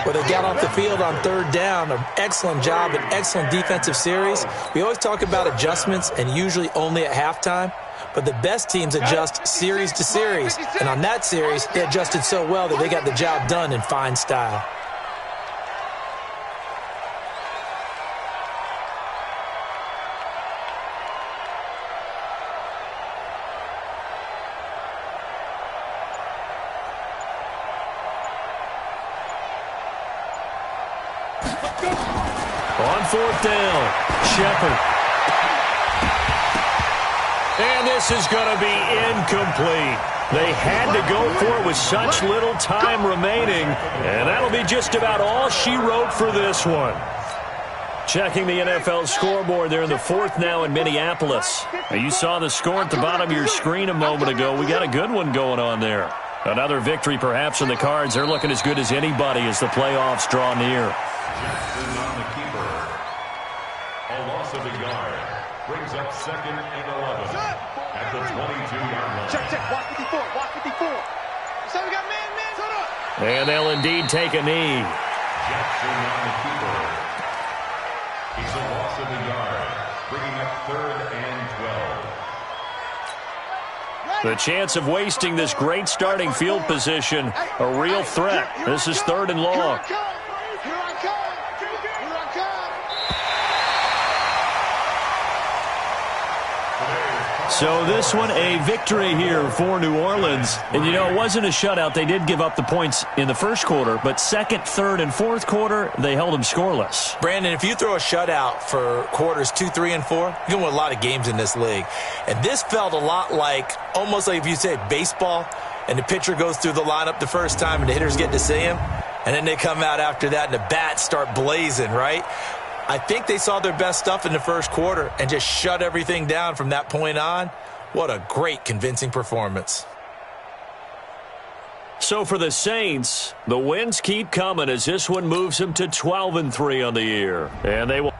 Speaker 2: Well, they got off the field on 3rd down. An excellent job, an excellent defensive series. We always talk about adjustments, and usually only at halftime. But the best teams adjust series to series. And on that series, they adjusted so well that they got the job done in fine style.
Speaker 1: On fourth down, Shepard. And this is going to be incomplete. They had to go for it with such little time remaining, and that'll be just about all she wrote for this one. Checking the NFL scoreboard there in the fourth now in Minneapolis. Now, you saw the score at the bottom of your screen a moment ago. We got a good one going on there. Another victory perhaps in the cards. They're looking as good as anybody as the playoffs draw near.
Speaker 4: Jackson on the keeper. A loss of a yard. Brings up 2nd and 11 at the 22-yard line.
Speaker 3: Check. Watch 54. Watch 54. So we got man. Shut up.
Speaker 1: And they'll indeed take a knee.
Speaker 4: Jackson on the keeper. He's a loss of a yard. Bringing up 3rd and 12.
Speaker 1: The chance of wasting this great starting field position, a real threat. This is 3rd and long. So this one a victory here for New Orleans. And, you know, it wasn't a shutout. They did give up the points in the first quarter, but second, third, and fourth quarter, they held them scoreless.
Speaker 2: Brandon, if you throw a shutout for quarters 2, 3, and 4, you're going to win a lot of games in this league. And this felt a lot like, almost like if you say baseball, and the pitcher goes through the lineup the first time and the hitters get to see him, and then they come out after that and the bats start blazing, right? I think they saw their best stuff in the first quarter and just shut everything down from that point on. What a great, convincing performance.
Speaker 1: So for the Saints, the wins keep coming as this one moves them to 12-3 on the year. And they will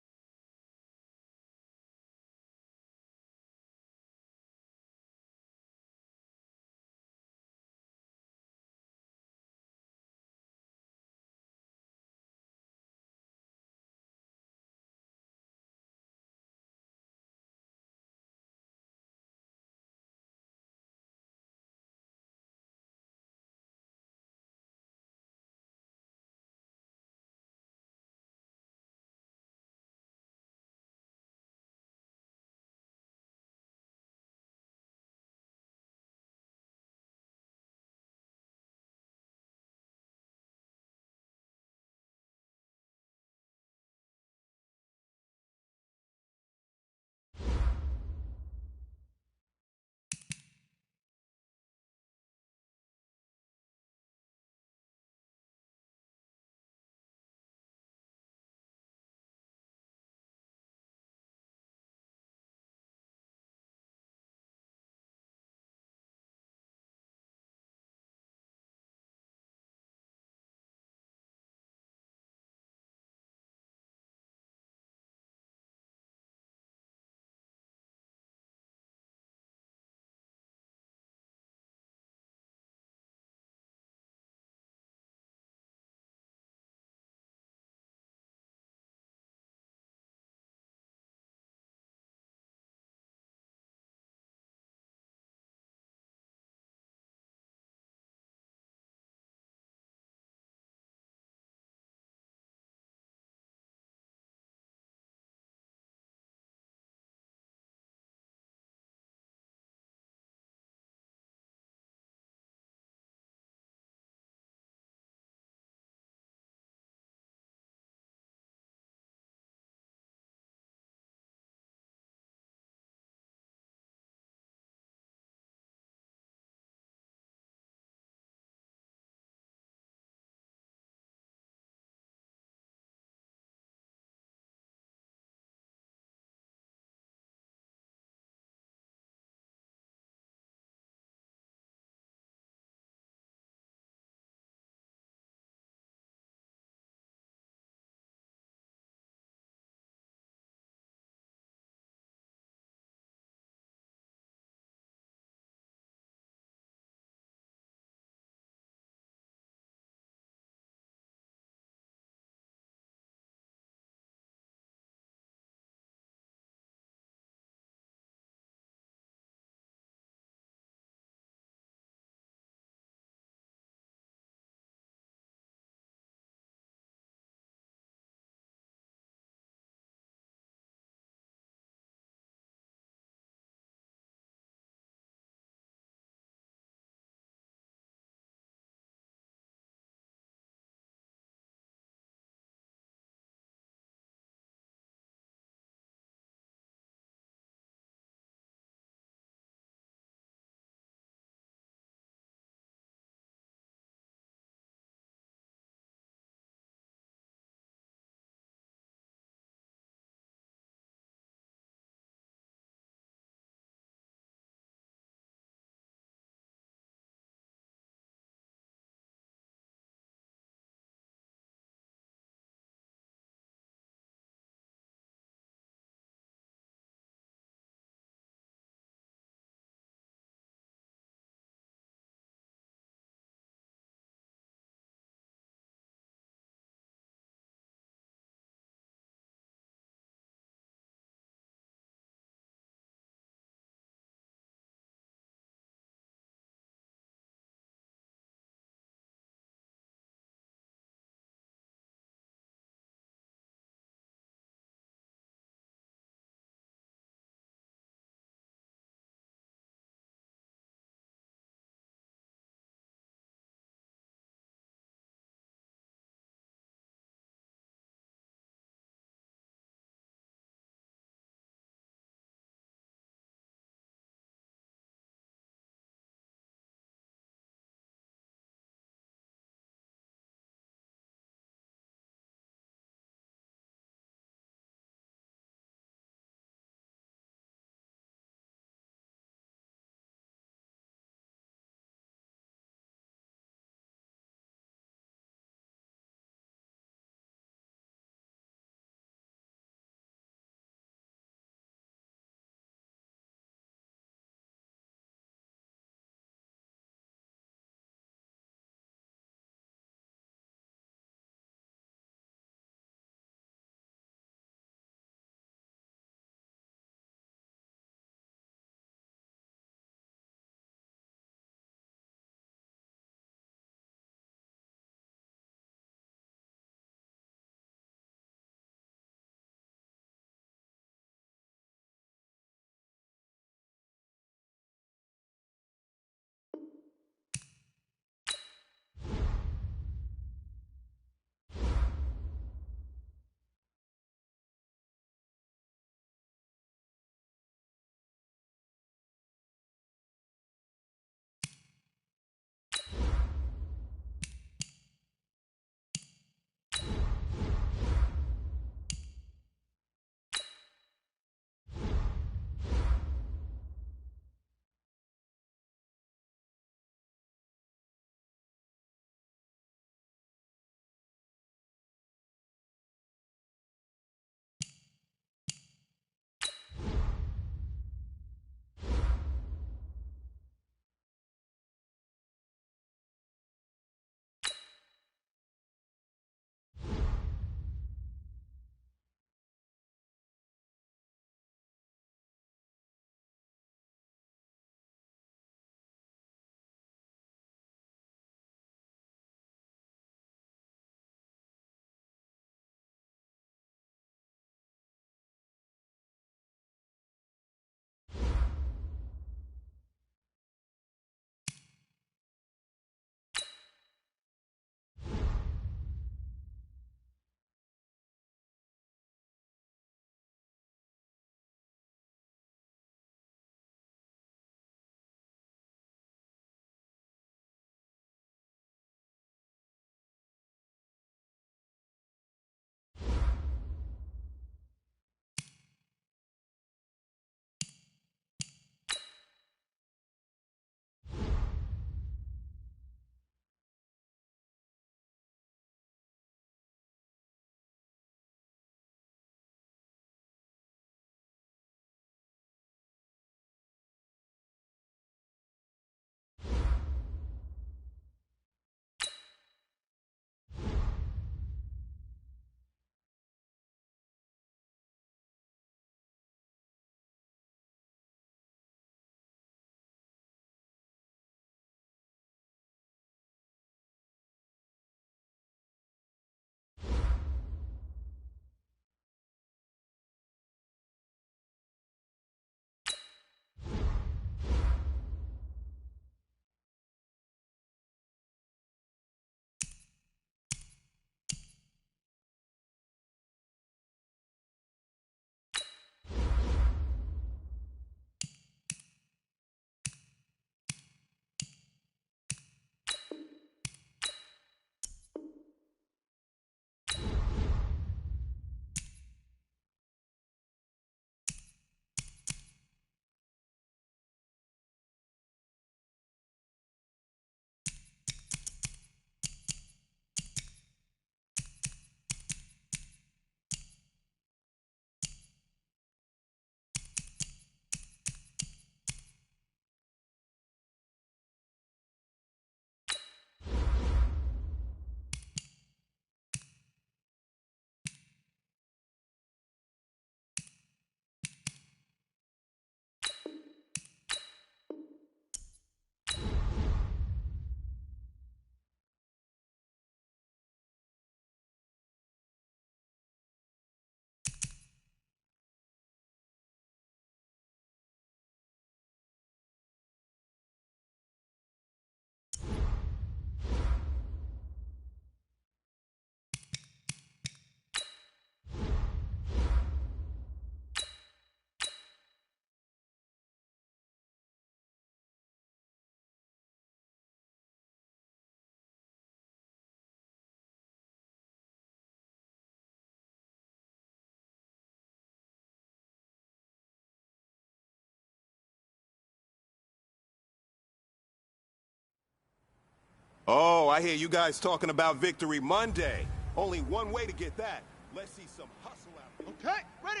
Speaker 5: Oh, I hear you guys talking about Victory Monday. Only one way to get that. Let's see some hustle out there.
Speaker 3: Okay, ready.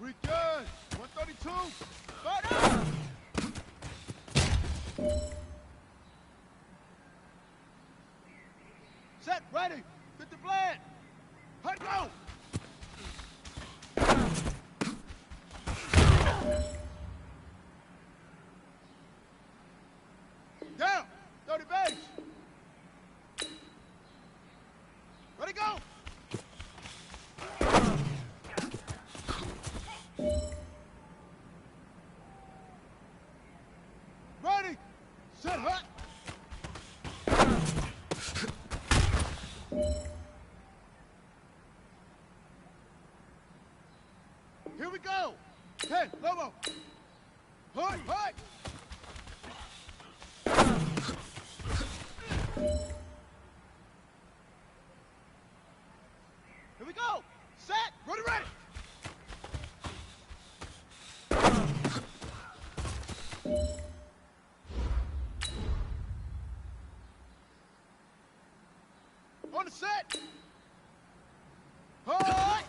Speaker 3: We good. 132. Start up. Set, ready. Get the blend. Hut, go. Down. 30 base. Ready, go. Ready. Set, hut. Here we go. 10, Lobo. Hut, hut. Here we go. Set. Ready, ready. On the set. Hut.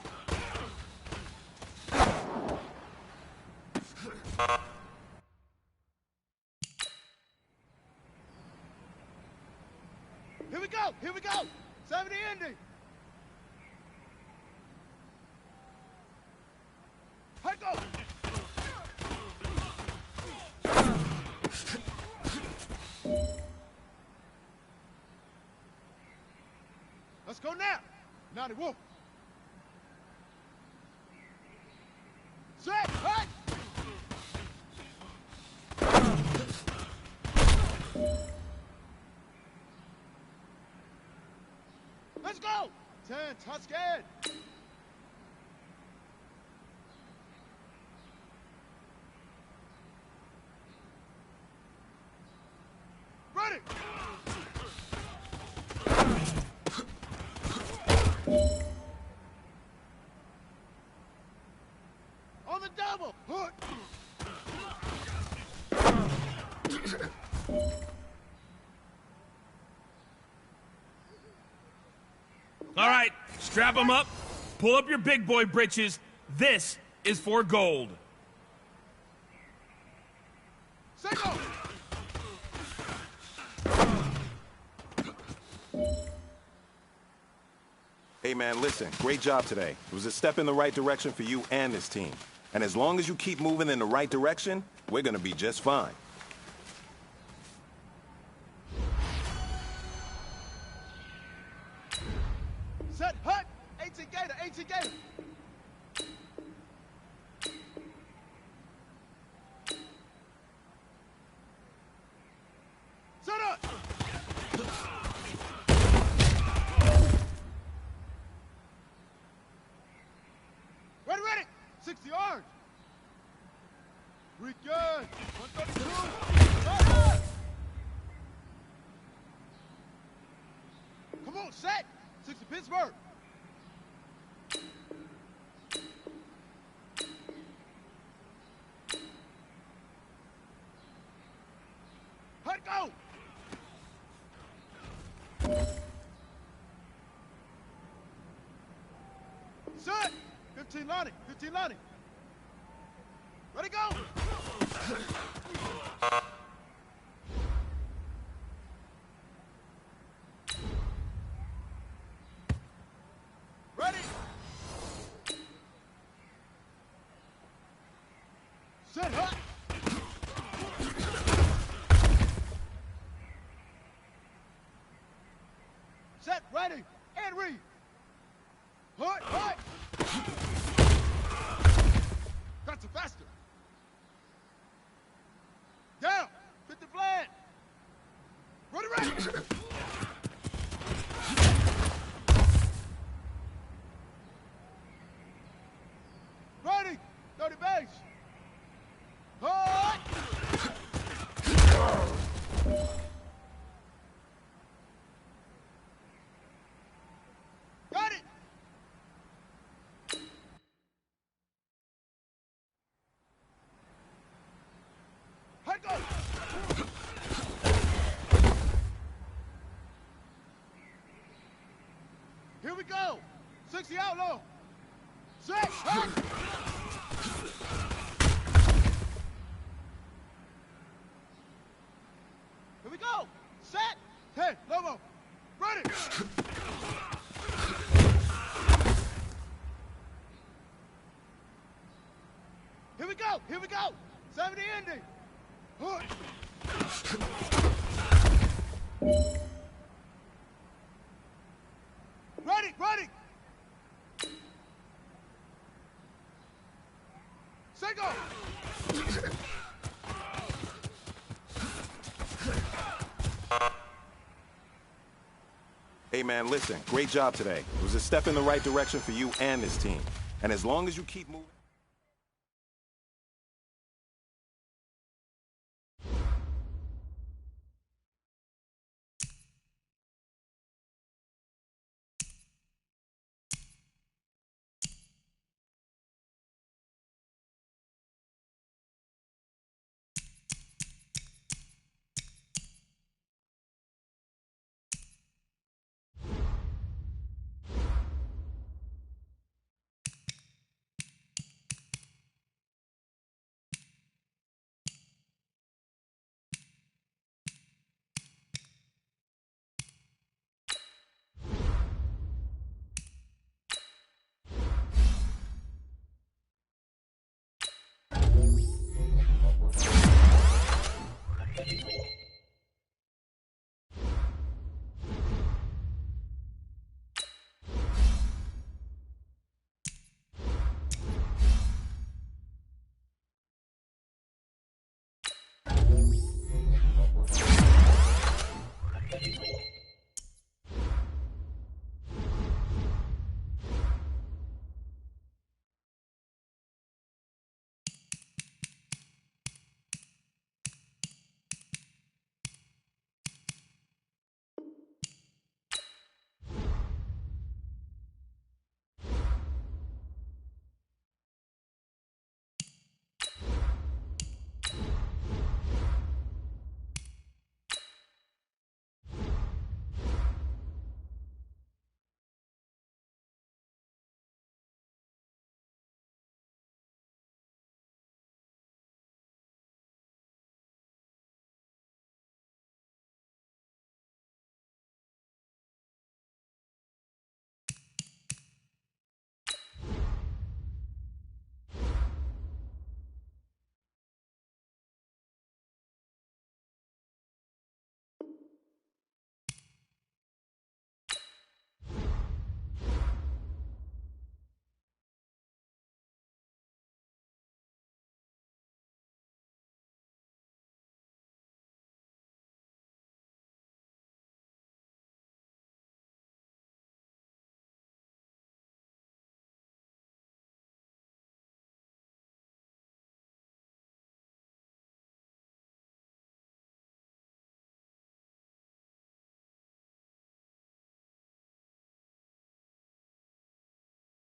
Speaker 3: Here we go. Here we go. 70 ending. Hut, go. Let's go now. 90 Wolf. Set. Hut. Let's go. 10, Tuscan. Ready. On the double. Hook.
Speaker 6: All right, strap them up, pull up your big boy britches. This is for gold.
Speaker 3: Set, go.
Speaker 5: Hey, man, listen. Great job today. It was a step in the right direction for you and this team. And as long as you keep moving in the right direction, we're going to be just fine.
Speaker 3: Set, hut. 18 Gator, 18 Gator. Set up. Ready, ready. 60 yards. We good. 132. Set up. Come on, set. 60 Pittsburgh. Hut, go. Set. 15 Lonnie. 15 Lonnie. Ready, go. Ready. Set, hut. Set, ready, and read. Hut, hut. That's a faster. Down. 50 flat. Ready, ready. Ready. 30 base. Hut. Got it. Hut, go. go. 60 out low. Set. Hut. Here we go. Set. Hey, Lobo. Ready. Here we go. Here we go. 70 ending. Hook. Ready, ready. Set go.
Speaker 5: Hey, man, listen, great job today. It was a step in the right direction for you and this team. And as long as you keep moving...